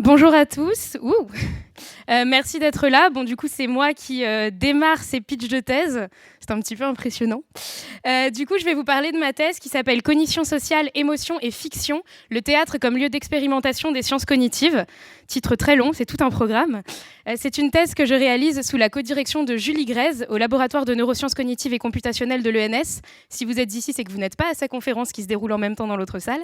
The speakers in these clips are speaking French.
Bonjour à tous. Merci d'être là. Bon, du coup, c'est moi qui démarre ces pitchs de thèse. C'est un petit peu impressionnant. Du coup, je vais vous parler de ma thèse qui s'appelle Cognition sociale, émotion et fiction, le théâtre comme lieu d'expérimentation des sciences cognitives. Titre très long, c'est tout un programme. C'est une thèse que je réalise sous la codirection de Julie Grèze au laboratoire de neurosciences cognitives et computationnelles de l'ENS. Si vous êtes ici, c'est que vous n'êtes pas à sa conférence qui se déroule en même temps dans l'autre salle.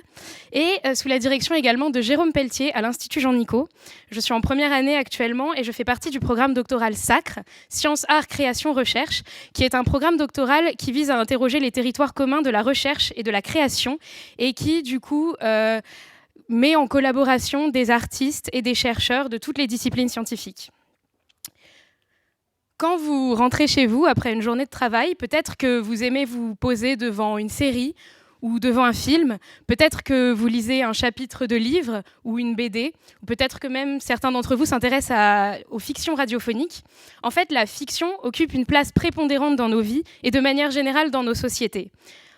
Et sous la direction également de Jérôme Pelletier à l'Institut Jean-Nicot. Je suis en première année actuellement et je fais partie du programme doctoral SACRE, Sciences, Arts, Création, Recherche, qui est un programme doctoral qui vise à interroger les territoires communs de la recherche et de la création et qui, du coup, met en collaboration des artistes et des chercheurs de toutes les disciplines scientifiques. Quand vous rentrez chez vous après une journée de travail, peut-être que vous aimez vous poser devant une série ou devant un film, peut-être que vous lisez un chapitre de livre ou une BD, ou peut-être que même certains d'entre vous s'intéressent aux fictions radiophoniques. En fait, la fiction occupe une place prépondérante dans nos vies et de manière générale dans nos sociétés.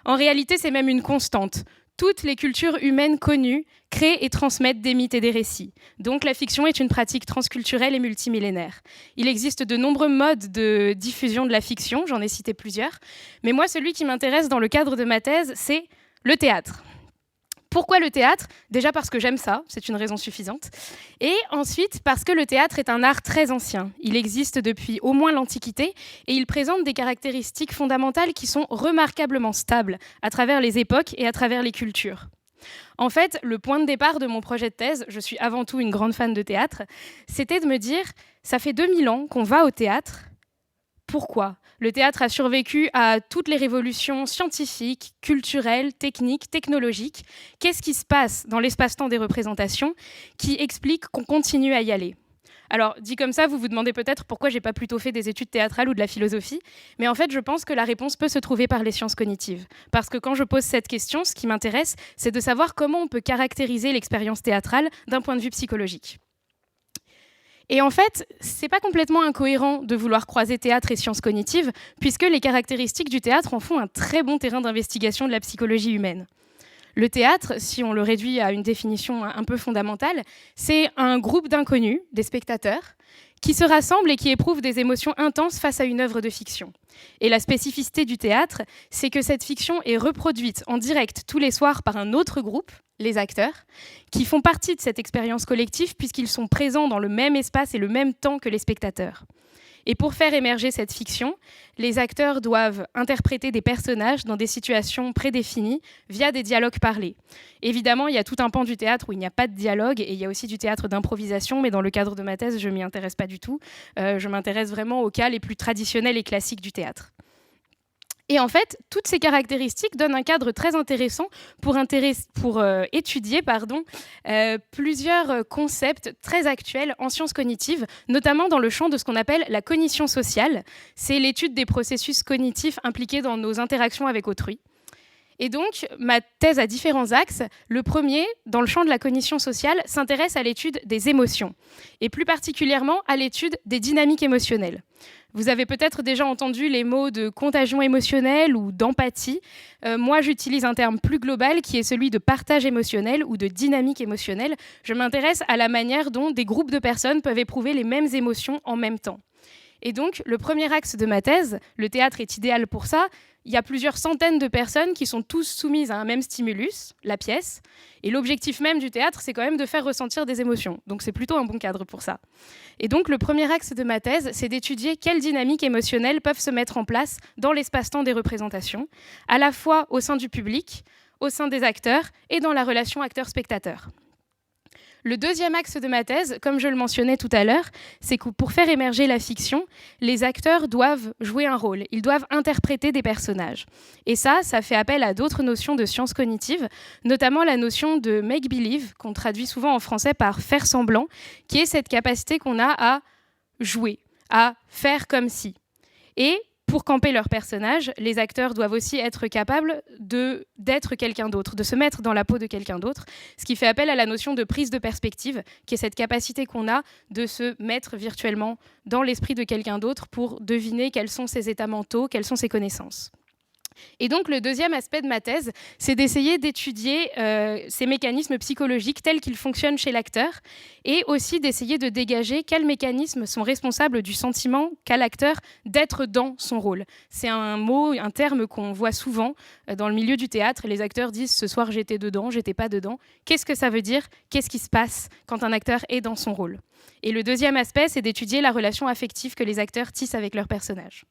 En réalité, c'est même une constante. Toutes les cultures humaines connues créent et transmettent des mythes et des récits. Donc la fiction est une pratique transculturelle et multimillénaire. Il existe de nombreux modes de diffusion de la fiction, j'en ai cité plusieurs, mais moi, celui qui m'intéresse dans le cadre de ma thèse, c'est le théâtre. Pourquoi le théâtre ? Déjà parce que j'aime ça, c'est une raison suffisante. Et ensuite parce que le théâtre est un art très ancien. Il existe depuis au moins l'Antiquité et il présente des caractéristiques fondamentales qui sont remarquablement stables à travers les époques et à travers les cultures. En fait, le point de départ de mon projet de thèse, je suis avant tout une grande fan de théâtre, c'était de me dire, ça fait 2000 ans qu'on va au théâtre. Pourquoi ? Le théâtre a survécu à toutes les révolutions scientifiques, culturelles, techniques, technologiques. Qu'est-ce qui se passe dans l'espace-temps des représentations qui explique qu'on continue à y aller ? Alors, dit comme ça, vous vous demandez peut-être pourquoi j'ai pas plutôt fait des études théâtrales ou de la philosophie, mais en fait, je pense que la réponse peut se trouver par les sciences cognitives. Parce que quand je pose cette question, ce qui m'intéresse, c'est de savoir comment on peut caractériser l'expérience théâtrale d'un point de vue psychologique. Et en fait, c'est pas complètement incohérent de vouloir croiser théâtre et sciences cognitives, puisque les caractéristiques du théâtre en font un très bon terrain d'investigation de la psychologie humaine. Le théâtre, si on le réduit à une définition un peu fondamentale, c'est un groupe d'inconnus, des spectateurs, qui se rassemblent et qui éprouvent des émotions intenses face à une œuvre de fiction. Et la spécificité du théâtre, c'est que cette fiction est reproduite en direct tous les soirs par un autre groupe, les acteurs, qui font partie de cette expérience collective puisqu'ils sont présents dans le même espace et le même temps que les spectateurs. Et pour faire émerger cette fiction, les acteurs doivent interpréter des personnages dans des situations prédéfinies via des dialogues parlés. Évidemment, il y a tout un pan du théâtre où il n'y a pas de dialogue et il y a aussi du théâtre d'improvisation, mais dans le cadre de ma thèse, je ne m'y intéresse pas du tout. Je m'intéresse vraiment aux cas les plus traditionnels et classiques du théâtre. Et en fait, toutes ces caractéristiques donnent un cadre très intéressant pour étudier plusieurs concepts très actuels en sciences cognitives, notamment dans le champ de ce qu'on appelle la cognition sociale. C'est l'étude des processus cognitifs impliqués dans nos interactions avec autrui. Et donc, ma thèse a différents axes. Le premier, dans le champ de la cognition sociale, s'intéresse à l'étude des émotions, et plus particulièrement à l'étude des dynamiques émotionnelles. Vous avez peut-être déjà entendu les mots de contagion émotionnelle ou d'empathie. Moi, j'utilise un terme plus global qui est celui de partage émotionnel ou de dynamique émotionnelle. Je m'intéresse à la manière dont des groupes de personnes peuvent éprouver les mêmes émotions en même temps. Et donc, le premier axe de ma thèse, le théâtre est idéal pour ça. Il y a plusieurs centaines de personnes qui sont tous soumises à un même stimulus, la pièce. Et l'objectif même du théâtre, c'est quand même de faire ressentir des émotions. Donc c'est plutôt un bon cadre pour ça. Et donc le premier axe de ma thèse, c'est d'étudier quelles dynamiques émotionnelles peuvent se mettre en place dans l'espace-temps des représentations, à la fois au sein du public, au sein des acteurs et dans la relation acteur-spectateur. Le deuxième axe de ma thèse, comme je le mentionnais tout à l'heure, c'est que pour faire émerger la fiction, les acteurs doivent jouer un rôle, ils doivent interpréter des personnages. Et ça fait appel à d'autres notions de sciences cognitives, notamment la notion de make-believe, qu'on traduit souvent en français par faire semblant, qui est cette capacité qu'on a à jouer, à faire comme si. Et pour camper leur personnage, les acteurs doivent aussi être capables d'être quelqu'un d'autre, de se mettre dans la peau de quelqu'un d'autre, ce qui fait appel à la notion de prise de perspective, qui est cette capacité qu'on a de se mettre virtuellement dans l'esprit de quelqu'un d'autre pour deviner quels sont ses états mentaux, quelles sont ses connaissances. Et donc, le deuxième aspect de ma thèse, c'est d'essayer d'étudier ces mécanismes psychologiques tels qu'ils fonctionnent chez l'acteur et aussi d'essayer de dégager quels mécanismes sont responsables du sentiment qu'a l'acteur d'être dans son rôle. C'est un terme qu'on voit souvent dans le milieu du théâtre. Les acteurs disent « ce soir, j'étais dedans, j'étais pas dedans ». Qu'est-ce que ça veut dire? Qu'est-ce qui se passe quand un acteur est dans son rôle? Et le deuxième aspect, c'est d'étudier la relation affective que les acteurs tissent avec leurs personnages.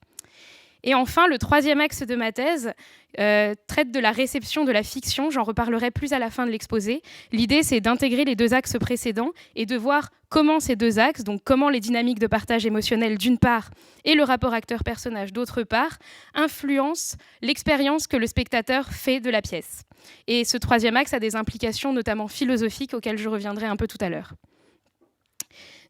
Et enfin, le troisième axe de ma thèse traite de la réception de la fiction. J'en reparlerai plus à la fin de l'exposé. L'idée, c'est d'intégrer les deux axes précédents et de voir comment ces deux axes, donc comment les dynamiques de partage émotionnel d'une part et le rapport acteur-personnage d'autre part, influencent l'expérience que le spectateur fait de la pièce. Et ce troisième axe a des implications notamment philosophiques auxquelles je reviendrai un peu tout à l'heure.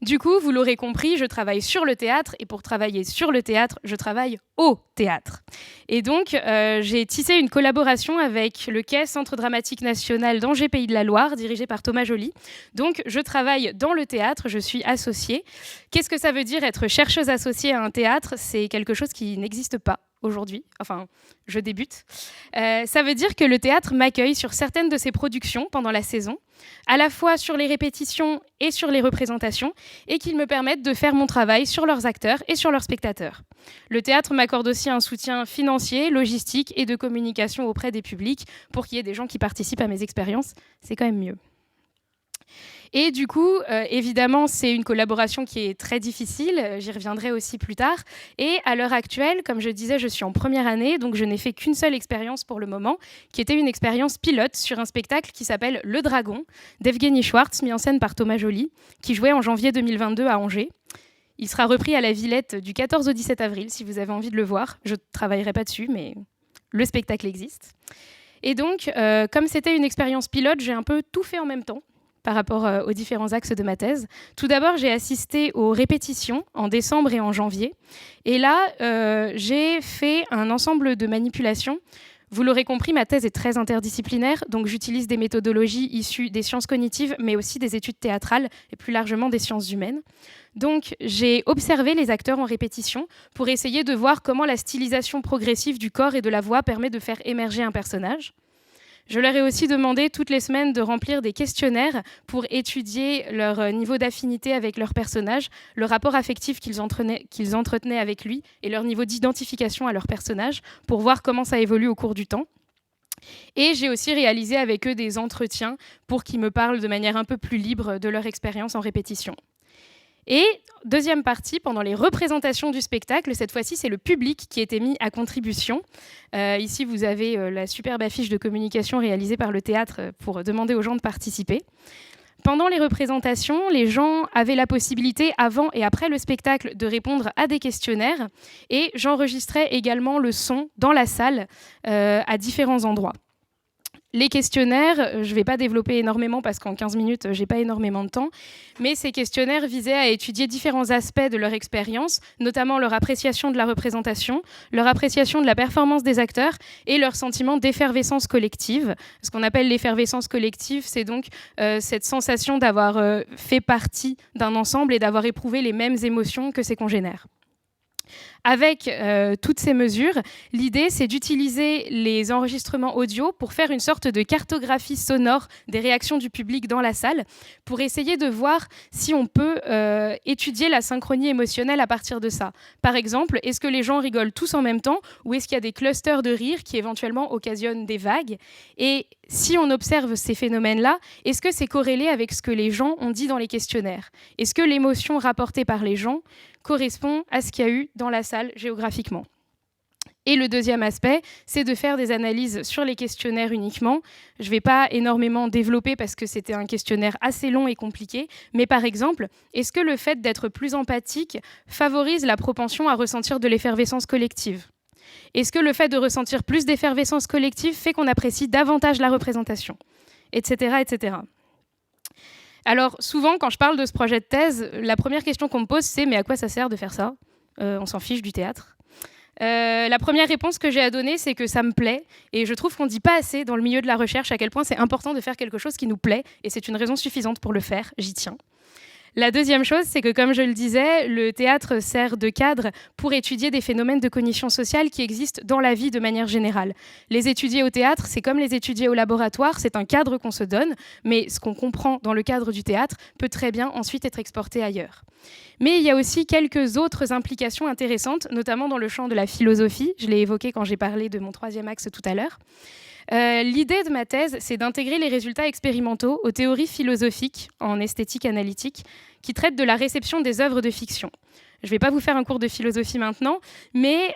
Du coup, vous l'aurez compris, je travaille sur le théâtre et pour travailler sur le théâtre, je travaille au théâtre. Et donc, j'ai tissé une collaboration avec le Quai Centre Dramatique National d'Angers Pays de la Loire, dirigé par Thomas Joly. Donc, je travaille dans le théâtre, je suis associée. Qu'est-ce que ça veut dire être chercheuse associée à un théâtre? C'est quelque chose qui n'existe pas aujourd'hui, enfin, je débute. Ça veut dire que le théâtre m'accueille sur certaines de ses productions pendant la saison, à la fois sur les répétitions et sur les représentations, et qu'ils me permettent de faire mon travail sur leurs acteurs et sur leurs spectateurs. Le théâtre m'accorde aussi un soutien financier, logistique et de communication auprès des publics pour qu'il y ait des gens qui participent à mes expériences. C'est quand même mieux. Et du coup, évidemment, c'est une collaboration qui est très difficile, j'y reviendrai aussi plus tard. Et à l'heure actuelle, comme je disais, je suis en première année, donc je n'ai fait qu'une seule expérience pour le moment, qui était une expérience pilote sur un spectacle qui s'appelle Le Dragon, d'Evgeny Schwartz, mis en scène par Thomas Joly, qui jouait en janvier 2022 à Angers. Il sera repris à la Villette du 14 au 17 avril, si vous avez envie de le voir. Je ne travaillerai pas dessus, mais le spectacle existe. Et donc, comme c'était une expérience pilote, j'ai un peu tout fait en même temps, par rapport aux différents axes de ma thèse. Tout d'abord, j'ai assisté aux répétitions en décembre et en janvier. Et là, j'ai fait un ensemble de manipulations. Vous l'aurez compris, ma thèse est très interdisciplinaire, donc j'utilise des méthodologies issues des sciences cognitives, mais aussi des études théâtrales et plus largement des sciences humaines. Donc, j'ai observé les acteurs en répétition pour essayer de voir comment la stylisation progressive du corps et de la voix permet de faire émerger un personnage. Je leur ai aussi demandé toutes les semaines de remplir des questionnaires pour étudier leur niveau d'affinité avec leur personnage, le rapport affectif qu'ils entretenaient avec lui et leur niveau d'identification à leur personnage pour voir comment ça évolue au cours du temps. Et j'ai aussi réalisé avec eux des entretiens pour qu'ils me parlent de manière un peu plus libre de leur expérience en répétition. Et deuxième partie, pendant les représentations du spectacle, cette fois-ci, c'est le public qui était mis à contribution. Ici, vous avez la superbe affiche de communication réalisée par le théâtre pour demander aux gens de participer. Pendant les représentations, les gens avaient la possibilité, avant et après le spectacle, de répondre à des questionnaires. Et j'enregistrais également le son dans la salle à différents endroits. Les questionnaires, je ne vais pas développer énormément parce qu'en 15 minutes, je n'ai pas énormément de temps, mais ces questionnaires visaient à étudier différents aspects de leur expérience, notamment leur appréciation de la représentation, leur appréciation de la performance des acteurs et leur sentiment d'effervescence collective. Ce qu'on appelle l'effervescence collective, c'est donc cette sensation d'avoir fait partie d'un ensemble et d'avoir éprouvé les mêmes émotions que ses congénères. Avec toutes ces mesures, l'idée, c'est d'utiliser les enregistrements audio pour faire une sorte de cartographie sonore des réactions du public dans la salle, pour essayer de voir si on peut étudier la synchronie émotionnelle à partir de ça. Par exemple, est-ce que les gens rigolent tous en même temps ou est-ce qu'il y a des clusters de rire qui éventuellement occasionnent des vagues? Et si on observe ces phénomènes-là, est-ce que c'est corrélé avec ce que les gens ont dit dans les questionnaires? Est-ce que l'émotion rapportée par les gens correspond à ce qu'il y a eu dans la salle géographiquement? Et le deuxième aspect, c'est de faire des analyses sur les questionnaires uniquement. Je ne vais pas énormément développer parce que c'était un questionnaire assez long et compliqué, mais par exemple, est-ce que le fait d'être plus empathique favorise la propension à ressentir de l'effervescence collective? Est-ce que le fait de ressentir plus d'effervescence collective fait qu'on apprécie davantage la représentation? Etc., etc. Alors souvent, quand je parle de ce projet de thèse, la première question qu'on me pose, c'est « mais à quoi ça sert de faire ça? On s'en fiche du théâtre ». La première réponse que j'ai à donner, c'est que ça me plaît. Et je trouve qu'on ne dit pas assez dans le milieu de la recherche à quel point c'est important de faire quelque chose qui nous plaît. Et c'est une raison suffisante pour le faire, j'y tiens. La deuxième chose, c'est que, comme je le disais, le théâtre sert de cadre pour étudier des phénomènes de cognition sociale qui existent dans la vie de manière générale. Les étudier au théâtre, c'est comme les étudier au laboratoire, c'est un cadre qu'on se donne, mais ce qu'on comprend dans le cadre du théâtre peut très bien ensuite être exporté ailleurs. Mais il y a aussi quelques autres implications intéressantes, notamment dans le champ de la philosophie. Je l'ai évoqué quand j'ai parlé de mon troisième axe tout à l'heure. L'idée de ma thèse, c'est d'intégrer les résultats expérimentaux aux théories philosophiques en esthétique analytique qui traitent de la réception des œuvres de fiction. Je ne vais pas vous faire un cours de philosophie maintenant, mais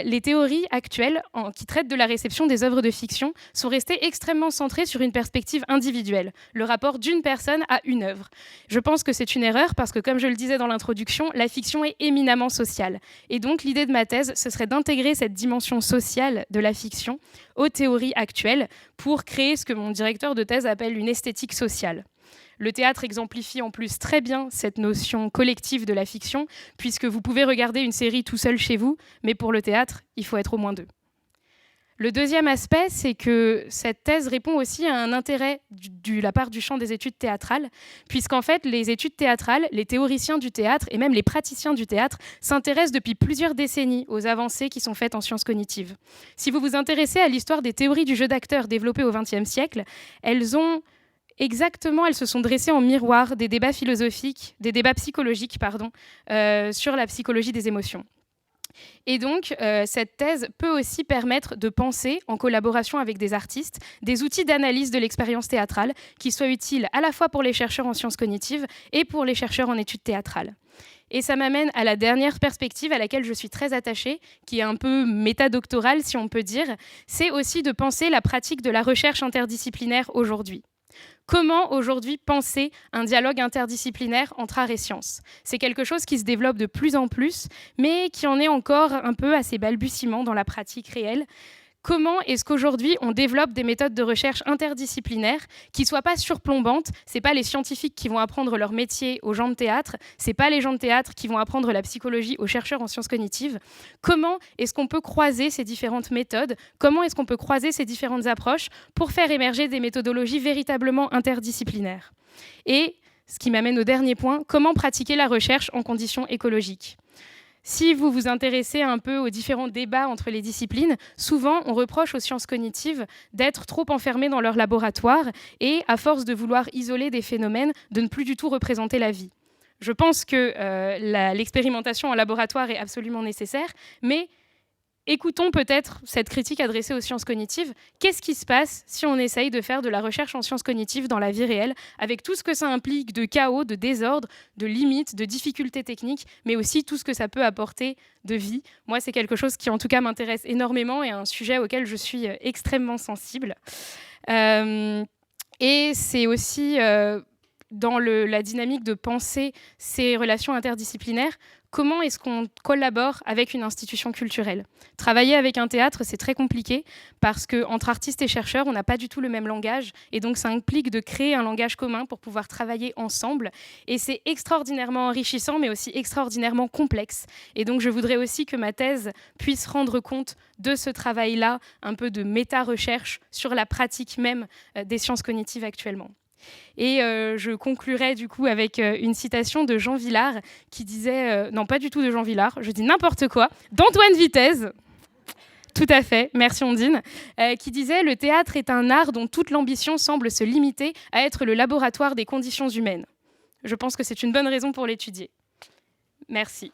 les théories actuelles qui traitent de la réception des œuvres de fiction sont restées extrêmement centrées sur une perspective individuelle, le rapport d'une personne à une œuvre. Je pense que c'est une erreur parce que, comme je le disais dans l'introduction, la fiction est éminemment sociale. Et donc l'idée de ma thèse, ce serait d'intégrer cette dimension sociale de la fiction aux théories actuelles pour créer ce que mon directeur de thèse appelle une esthétique sociale. Le théâtre exemplifie en plus très bien cette notion collective de la fiction, puisque vous pouvez regarder une série tout seul chez vous, mais pour le théâtre, il faut être au moins deux. Le deuxième aspect, c'est que cette thèse répond aussi à un intérêt de la part du champ des études théâtrales, puisqu'en fait, les études théâtrales, les théoriciens du théâtre et même les praticiens du théâtre s'intéressent depuis plusieurs décennies aux avancées qui sont faites en sciences cognitives. Si vous vous intéressez à l'histoire des théories du jeu d'acteur développées au XXe siècle, elles se sont dressées en miroir des débats philosophiques, des débats psychologiques, sur la psychologie des émotions. Et donc, cette thèse peut aussi permettre de penser, en collaboration avec des artistes, des outils d'analyse de l'expérience théâtrale qui soient utiles à la fois pour les chercheurs en sciences cognitives et pour les chercheurs en études théâtrales. Et ça m'amène à la dernière perspective à laquelle je suis très attachée, qui est un peu métadoctorale, si on peut dire, c'est aussi de penser la pratique de la recherche interdisciplinaire aujourd'hui. Comment aujourd'hui penser un dialogue interdisciplinaire entre arts et sciences ? C'est quelque chose qui se développe de plus en plus, mais qui en est encore un peu à ses balbutiements dans la pratique réelle. Comment est-ce qu'aujourd'hui on développe des méthodes de recherche interdisciplinaires qui ne soient pas surplombantes ? Ce n'est pas les scientifiques qui vont apprendre leur métier aux gens de théâtre, ce n'est pas les gens de théâtre qui vont apprendre la psychologie aux chercheurs en sciences cognitives. Comment est-ce qu'on peut croiser ces différentes méthodes ? Comment est-ce qu'on peut croiser ces différentes approches pour faire émerger des méthodologies véritablement interdisciplinaires ? Et ce qui m'amène au dernier point, comment pratiquer la recherche en conditions écologiques ? Si vous vous intéressez un peu aux différents débats entre les disciplines, souvent on reproche aux sciences cognitives d'être trop enfermées dans leur laboratoire et, à force de vouloir isoler des phénomènes, de ne plus du tout représenter la vie. Je pense que l'expérimentation en laboratoire est absolument nécessaire, mais écoutons peut-être cette critique adressée aux sciences cognitives. Qu'est-ce qui se passe si on essaye de faire de la recherche en sciences cognitives dans la vie réelle, avec tout ce que ça implique de chaos, de désordre, de limites, de difficultés techniques, mais aussi tout ce que ça peut apporter de vie ? Moi, c'est quelque chose qui, en tout cas, m'intéresse énormément et un sujet auquel je suis extrêmement sensible. Et c'est aussi dans la dynamique de penser ces relations interdisciplinaires. Comment est-ce qu'on collabore avec une institution culturelle ? Travailler avec un théâtre, c'est très compliqué parce qu'entre artistes et chercheurs, on n'a pas du tout le même langage et donc ça implique de créer un langage commun pour pouvoir travailler ensemble. Et c'est extraordinairement enrichissant mais aussi extraordinairement complexe. Et donc je voudrais aussi que ma thèse puisse rendre compte de ce travail-là, un peu de méta-recherche sur la pratique même des sciences cognitives actuellement. Et je conclurai du coup avec une citation de Jean Vilar qui disait, non pas du tout de Jean Vilar, je dis n'importe quoi, d'Antoine Vitez, tout à fait, merci Ondine, qui disait « Le théâtre est un art dont toute l'ambition semble se limiter à être le laboratoire des conditions humaines ». Je pense que c'est une bonne raison pour l'étudier. Merci.